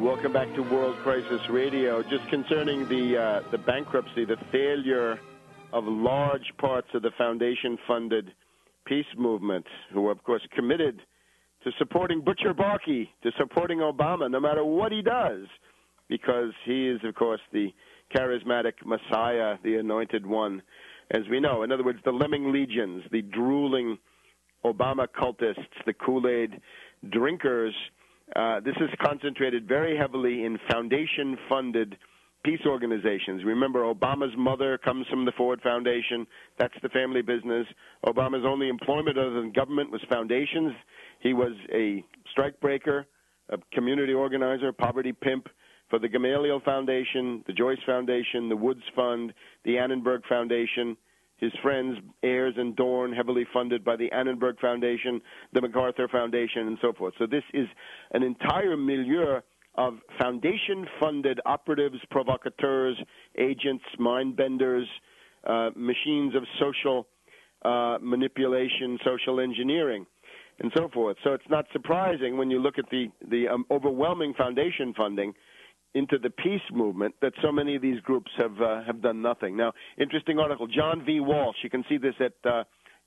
Welcome back to World Crisis Radio. Just concerning the bankruptcy, the failure of large parts of the foundation-funded peace movement, who are, of course, committed to supporting Butcher Barkey, to supporting Obama, no matter what he does, because he is, of course, the charismatic Messiah, the anointed one, as we know. In other words, the lemming legions, the drooling Obama cultists, the Kool-Aid drinkers. This is concentrated very heavily in foundation-funded peace organizations. Remember, Obama's mother comes from the Ford Foundation. That's the family business. Obama's only employment other than government was foundations. He was a strikebreaker, a community organizer, poverty pimp for the Gamaliel Foundation, the Joyce Foundation, the Woods Fund, the Annenberg Foundation. His friends, Ayers and Dorn, heavily funded by the Annenberg Foundation, the MacArthur Foundation, and so forth. So this is an entire milieu of foundation-funded operatives, provocateurs, agents, mind-benders, machines of social manipulation, social engineering, and so forth. So it's not surprising when you look at the overwhelming foundation funding into the peace movement that so many of these groups have done nothing. Now, interesting article, John V. Walsh. You can see this at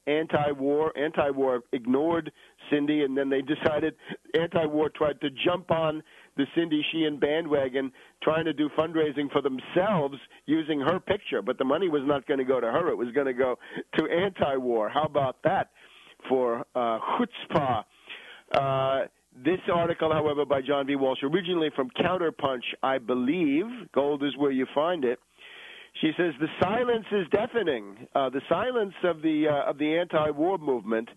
Anti-War. Anti-War ignored Cindy, and then they decided Anti-War tried to jump on the Cindy Sheehan bandwagon, trying to do fundraising for themselves using her picture. But the money was not going to go to her. It was going to go to Anti-War. How about that for chutzpah? This article, however, by John V. Walsh, originally from Counterpunch, I believe, gold is where you find it. She says the silence is deafening. The silence of the anti-war movement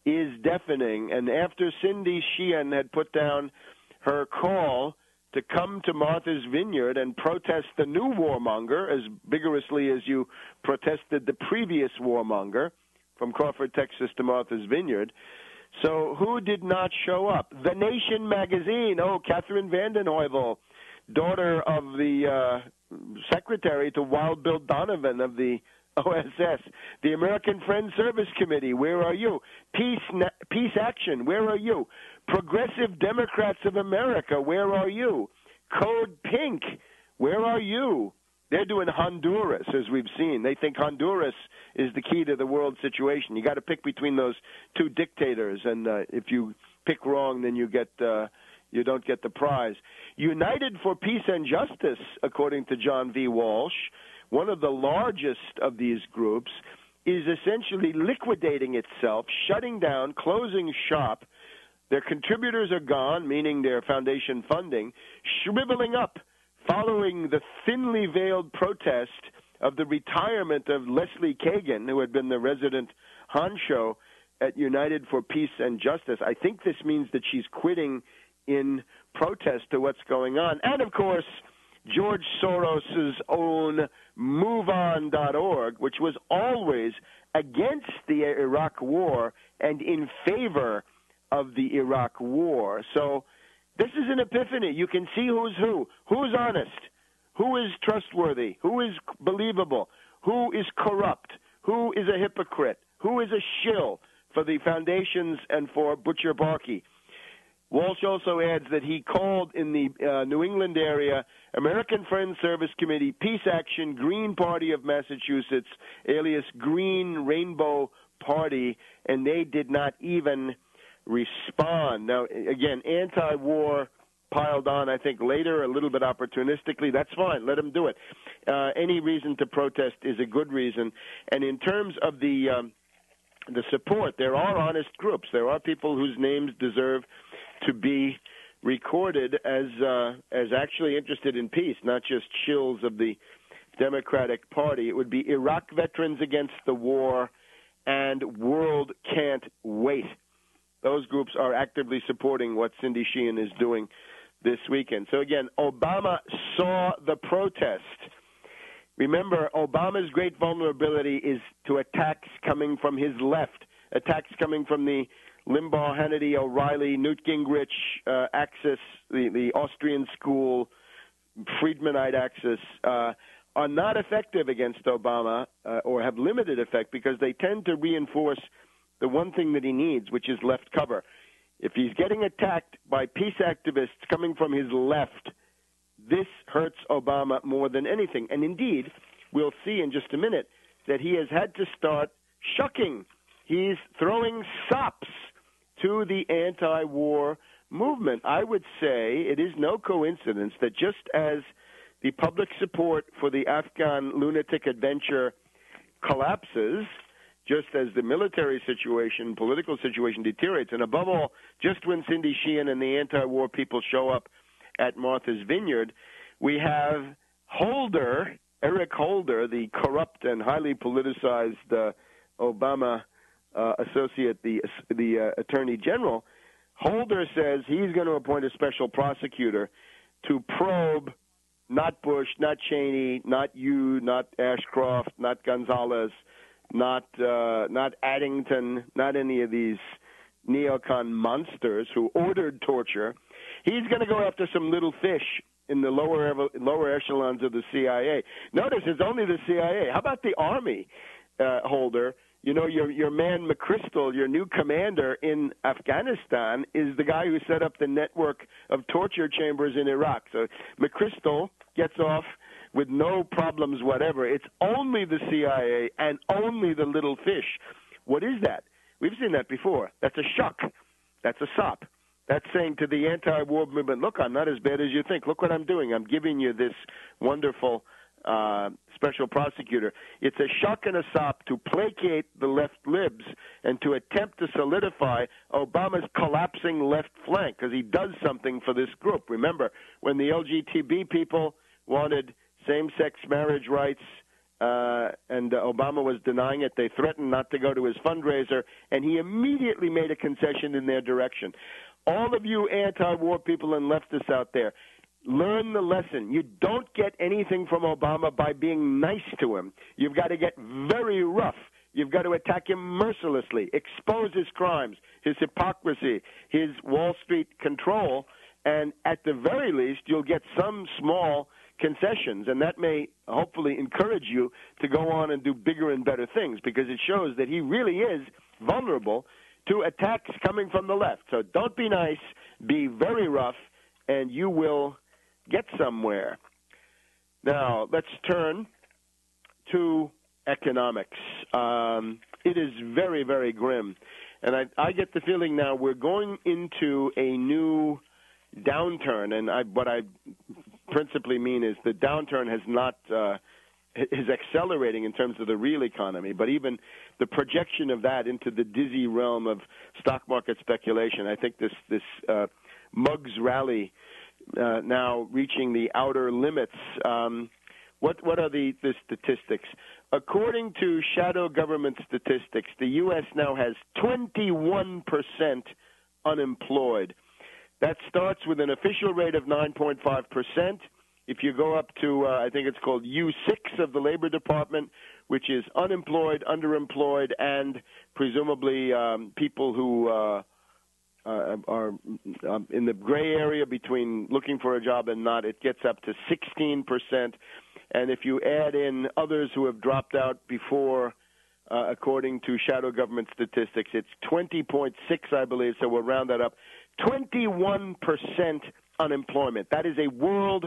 is deafening. And after Cindy Sheehan had put down her call to come to Martha's Vineyard and protest the new warmonger as vigorously as you protested the previous warmonger from Crawford, Texas to Martha's Vineyard. So who did not show up? The Nation magazine. Oh, Catherine Vanden Heuvel, daughter of the secretary to Wild Bill Donovan of the OSS. The American Friends Service Committee, where are you? Peace Action, where are you? Progressive Democrats of America, where are you? Code Pink, where are you? They're doing Honduras, as we've seen. They think Honduras is the key to the world situation. You got to pick between those two dictators, and if you pick wrong, then you don't get the prize. United for Peace and Justice, according to John V. Walsh, one of the largest of these groups, is essentially liquidating itself, shutting down, closing shop. Their contributors are gone, meaning their foundation funding, shriveling up, following the thinly veiled protest of the retirement of Leslie Kagan, who had been the resident honcho at United for Peace and Justice. I think this means that she's quitting in protest to what's going on. And, of course, George Soros's own MoveOn.org, which was always against the Iraq war and in favor of the Iraq war. So this is an epiphany. You can see who's who. Who's honest? Who is trustworthy? Who is believable? Who is corrupt? Who is a hypocrite? Who is a shill for the foundations and for Butcher Barkey? Walsh also adds that he called in the New England area American Friends Service Committee, Peace Action, Green Party of Massachusetts, alias Green Rainbow Party, and they did not even respond. Now, again, anti-war piled on, I think, later, a little bit opportunistically. That's fine. Let them do it. Any reason to protest is a good reason. And in terms of the support, there are honest groups. There are people whose names deserve to be recorded as actually interested in peace, not just shills of the Democratic Party. It would be Iraq Veterans Against the War and World Can't Wait. Those groups are actively supporting what Cindy Sheehan is doing this weekend. So, again, Obama saw the protest. Remember, Obama's great vulnerability is to attacks coming from his left, attacks coming from the Limbaugh, Hannity, O'Reilly, Newt Gingrich axis, the Austrian school, Friedmanite axis, are not effective against Obama or have limited effect because they tend to reinforce the one thing that he needs, which is left cover. If he's getting attacked by peace activists coming from his left, this hurts Obama more than anything. And indeed, we'll see in just a minute that he has had to start shucking. He's throwing sops to the anti-war movement. I would say it is no coincidence that just as the public support for the Afghan lunatic adventure collapses, just as the military situation, political situation deteriorates, and above all, just when Cindy Sheehan and the anti-war people show up at Martha's Vineyard, we have Holder, Eric Holder, the corrupt and highly politicized Obama associate, the Attorney General. Holder says he's going to appoint a special prosecutor to probe not Bush, not Cheney, not you, not Ashcroft, not Gonzalez, not Addington, not any of these neocon monsters who ordered torture. He's going to go after some little fish in the lower echelons of the CIA. Notice it's only the CIA. How about the Army, Holder? You know, your man McChrystal, your new commander in Afghanistan, is the guy who set up the network of torture chambers in Iraq. So McChrystal gets off with no problems whatever. It's only the CIA and only the little fish. What is that? We've seen that before. That's a shuck. That's a sop. That's saying to the anti-war movement, look, I'm not as bad as you think. Look what I'm doing. I'm giving you this wonderful special prosecutor. It's a shuck and a sop to placate the left libs and to attempt to solidify Obama's collapsing left flank because he does something for this group. Remember, when the LGBT people wanted same-sex marriage rights and Obama was denying it, they threatened not to go to his fundraiser, and he immediately made a concession in their direction. All of you anti-war people and leftists out there, learn the lesson. You don't get anything from Obama by being nice to him. You've got to get very rough. You've got to attack him mercilessly, expose his crimes, his hypocrisy, his Wall Street control, and at the very least, you'll get some small concessions, and that may hopefully encourage you to go on and do bigger and better things because it shows that he really is vulnerable to attacks coming from the left. So don't be nice, be very rough, and you will get somewhere. Now, let's turn to economics. It is very, very grim. And I get the feeling now we're going into a new downturn, and what I principally mean is the downturn has not is accelerating in terms of the real economy, but even the projection of that into the dizzy realm of stock market speculation. I think this Mugs rally now reaching the outer limits. What are the statistics? According to shadow government statistics, the U.S. now has 21% unemployed. That starts with an official rate of 9.5%. If you go up to, I think it's called U6 of the Labor Department, which is unemployed, underemployed, and presumably people who are in the gray area between looking for a job and not, it gets up to 16%. And if you add in others who have dropped out before, according to shadow government statistics, it's 20.6, I believe, so we'll round that up. 21% unemployment. That is a world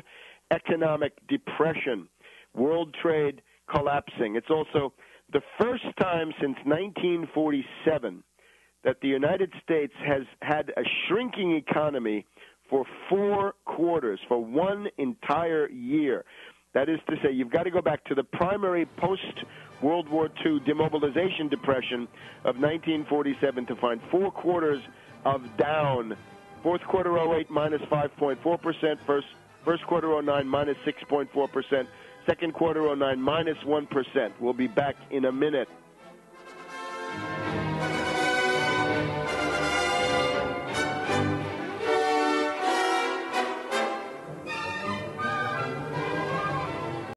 economic depression, world trade collapsing. It's also the first time since 1947 that the United States has had a shrinking economy for 4 quarters, for one entire year. That is to say, you've got to go back to the primary post-World War II demobilization depression of 1947 to find 4 quarters of down. Fourth quarter 08 minus 5.4%, first quarter 09 minus 6.4%, second quarter 09 minus 1%. We'll be back in a minute.